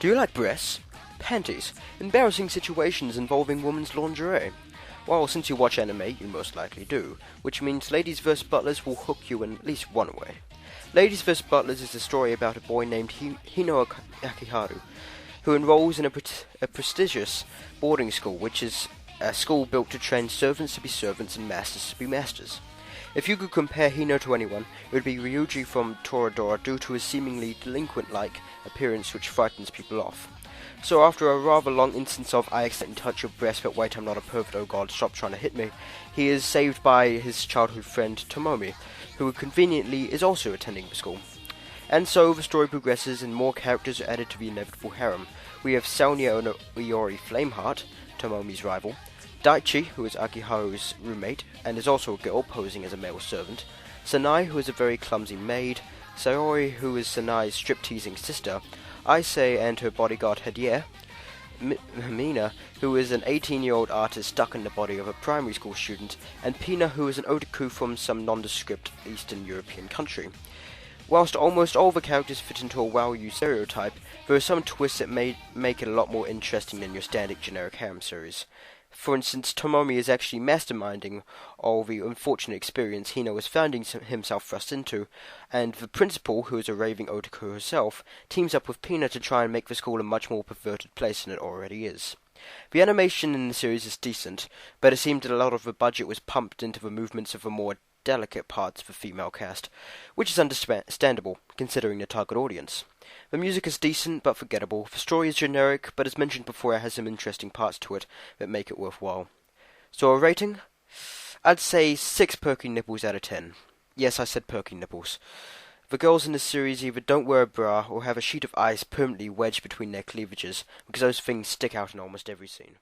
Do you like breasts? Panties? Embarrassing situations involving women's lingerie? Well, since you watch anime, you most likely do, which means Ladies vs. Butlers will hook you in at least one way. Ladies vs. Butlers is a story about a boy named Hino Akiharu, who enrolls in a prestigious boarding school, which is a school built to train servants to be servants and masters to be masters. If you could compare Hino to anyone, it would be Ryuji from Toradora due to his seemingly delinquent-like appearance which frightens people off. So after a rather long instance of I accidentally touch your breast but wait I'm not a pervert, oh god, stop trying to hit me, he is saved by his childhood friend Tomomi, who conveniently is also attending the school. And so the story progresses and more characters are added to the inevitable harem. We have Sonia Iori Flameheart, Tomomi's rival, Daichi, who is Akiharu's roommate, and is also a girl posing as a male servant, Sanai, who is a very clumsy maid, Sayori, who is Sanai's strip-teasing sister, Aisei and her bodyguard Hadier, Mina, who is an 18-year-old artist stuck in the body of a primary school student, and Pina, who is an otaku from some nondescript Eastern European country. Whilst almost all the characters fit into a Wowyu stereotype, there are some twists that make it a lot more interesting than your standard generic harem series. For instance, Tomomi is actually masterminding all the unfortunate experience Hino is finding himself thrust into, and the principal, who is a raving otaku herself, teams up with Pina to try and make the school a much more perverted place than it already is. The animation in the series is decent, but it seemed that a lot of the budget was pumped into the movements of the more delicate parts of the female cast, which is understandable, considering the target audience. The music is decent but forgettable, the story is generic, but as mentioned before it has some interesting parts to it that make it worthwhile. So a rating? I'd say 6 perky nipples out of 10. Yes, I said perky nipples. The girls in this series either don't wear a bra or have a sheet of ice permanently wedged between their cleavages, because those things stick out in almost every scene.